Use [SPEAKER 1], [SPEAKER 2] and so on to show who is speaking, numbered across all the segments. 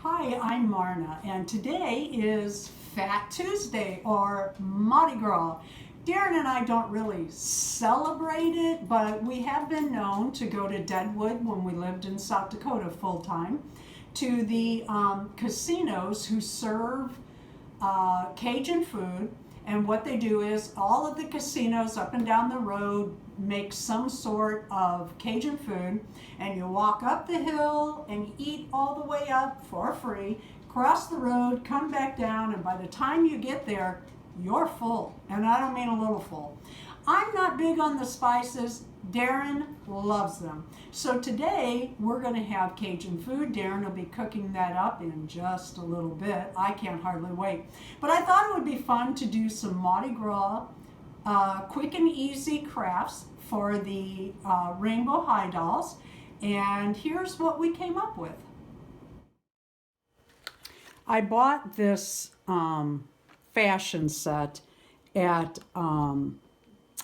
[SPEAKER 1] Hi, I'm Marna, and today is Fat Tuesday or Mardi Gras. Darren and I don't really celebrate it, but we have been known to go to Deadwood when we lived in South Dakota full time, to the casinos who serve Cajun food. And what they do is all of the casinos up and down the road make some sort of Cajun food, and you walk up the hill and you eat all the way up for free, cross the road, come back down, and by the time you get there, you're full. And I don't mean a little full. I'm not big on the spices. Darren loves them. So today we're going to have Cajun food. Darren will be cooking that up in just a little bit. I can't hardly wait. But I thought it would be fun to do some Mardi Gras quick and easy crafts for the Rainbow High dolls. And here's what we came up with. I bought this fashion set at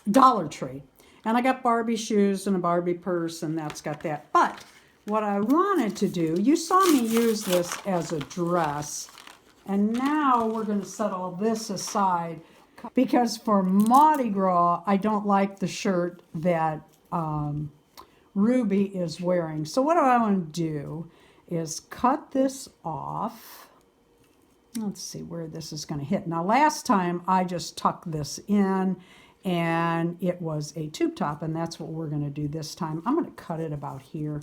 [SPEAKER 1] Dollar Tree. And I got Barbie shoes and a Barbie purse, and that's got that. But what I wanted to do, you saw me use this as a dress. And now we're going to set all this aside because for Mardi Gras, I don't like the shirt that Ruby is wearing. So what I want to do is cut this off. Let's see where this is going to hit. Now, last time I just tucked this in and it was a tube top, and that's what we're going to do this time. I'm going to cut it about here.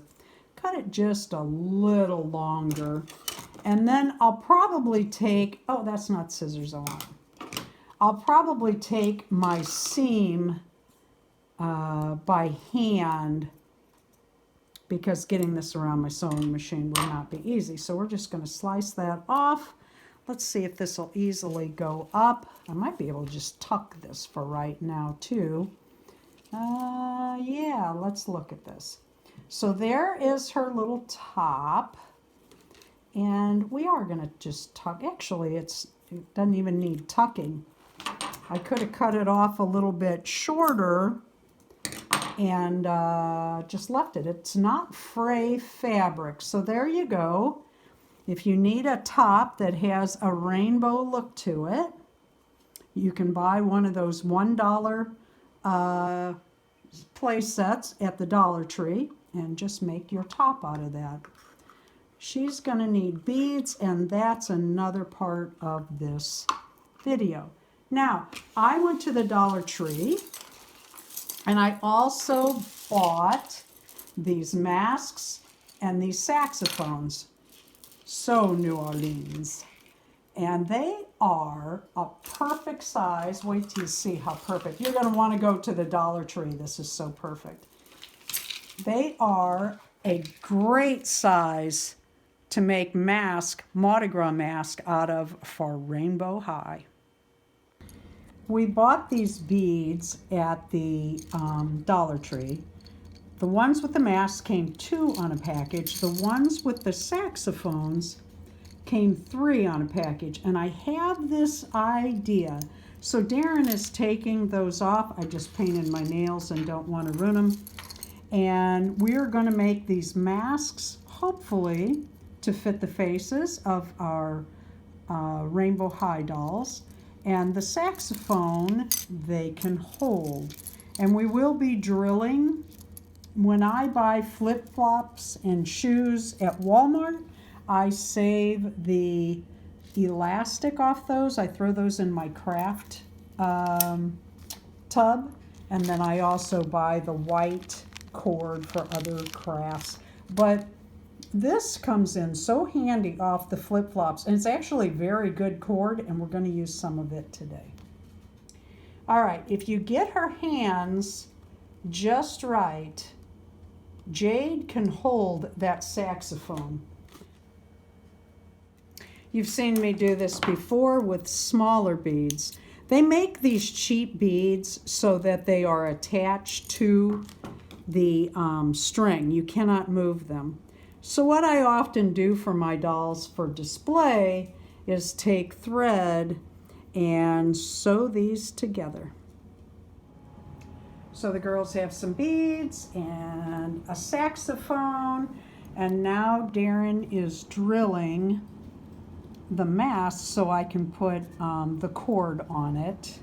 [SPEAKER 1] Cut it just a little longer. And then I'll probably take, oh, that's not scissors I want. I'll probably take my seam by hand because getting this around my sewing machine will not be easy. So we're just going to slice that off. Let's see if this will easily go up. I might be able to just tuck this for right now too. Yeah, let's look at this. So there is her little top. And we are going to just tuck. Actually, it doesn't even need tucking. I could have cut it off a little bit shorter and just left it. It's not fray fabric. So there you go. If you need a top that has a rainbow look to it, you can buy one of those $1 play sets at the Dollar Tree and just make your top out of that. She's going to need beads, and that's another part of this video. Now, I went to the Dollar Tree, and I also bought these masks and these saxophones. So New Orleans. And they are a perfect size. Wait till you see how perfect. You're going to want to go to the Dollar Tree. This is so perfect. They are a great size to make Mardi Gras mask out of for Rainbow High. We bought these beads at the Dollar Tree. The ones with the masks came 2 on a package. The ones with the saxophones came 3 on a package. And I have this idea. So Darren is taking those off. I just painted my nails and don't want to ruin them. And we're going to make these masks, hopefully, to fit the faces of our Rainbow High dolls. And the saxophone, they can hold. And we will be drilling. When I buy flip-flops and shoes at Walmart, I save the elastic off those. I throw those in my craft tub. And then I also buy the white cord for other crafts. But this comes in so handy off the flip-flops. And it's actually very good cord, and we're going to use some of it today. All right, if you get her hands just right, Jade can hold that saxophone. You've seen me do this before with smaller beads. They make these cheap beads so that they are attached to the string. You cannot move them. So what I often do for my dolls for display is take thread and sew these together. So the girls have some beads and a saxophone, And now Darren is drilling the mask so I can put the cord on it.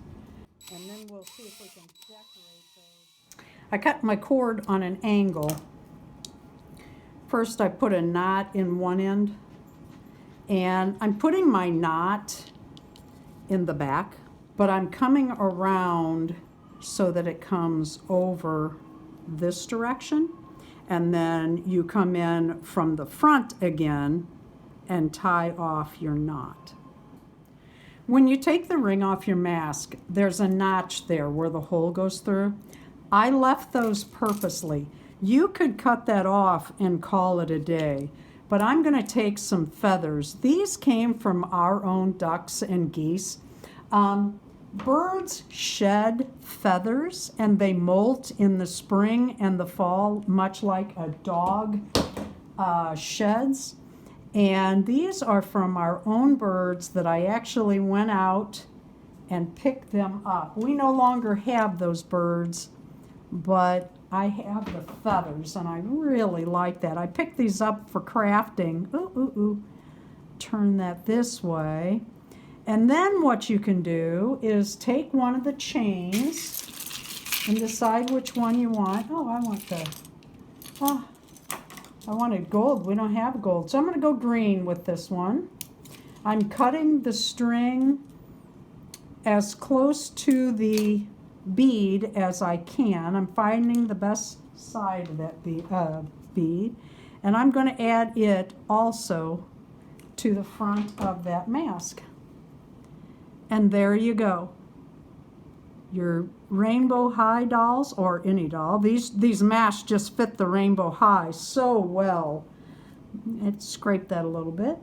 [SPEAKER 1] And then we'll see if we can decorate those. I cut my cord on an angle. First I put a knot in one end, and I'm putting my knot in the back, but I'm coming around so that it comes over this direction, and then you come in from the front again and tie off your knot. When you take the ring off your mask, there's a notch there where the hole goes through. I left those purposely. You could cut that off and call it a day, but I'm going to take some feathers. These came from our own ducks and geese. Birds shed feathers and they molt in the spring and the fall, much like a dog sheds. And these are from our own birds that I actually went out and picked them up. We no longer have those birds, but I have the feathers and I really like that. I picked these up for crafting. Ooh, ooh, ooh. Turn that this way. And then what you can do is take one of the chains and decide which one you want. Oh, I wanted gold. We don't have gold. So I'm going to go green with this one. I'm cutting the string as close to the bead as I can. I'm finding the best side of that bead. And I'm going to add it also to the front of that mask. And there you go. Your rainbow high dolls, or any doll. These masks just fit the rainbow high so well. Let's scrape that a little bit.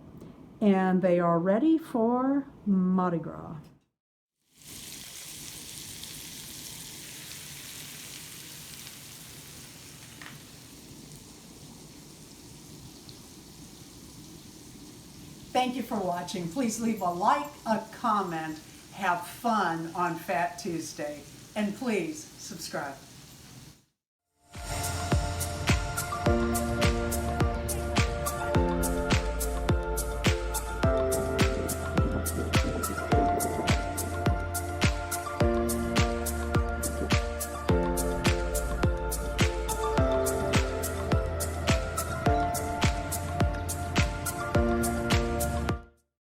[SPEAKER 1] And they are ready for Mardi Gras. Thank you for watching. Please leave a like, a comment, have fun on Fat Tuesday, and please subscribe.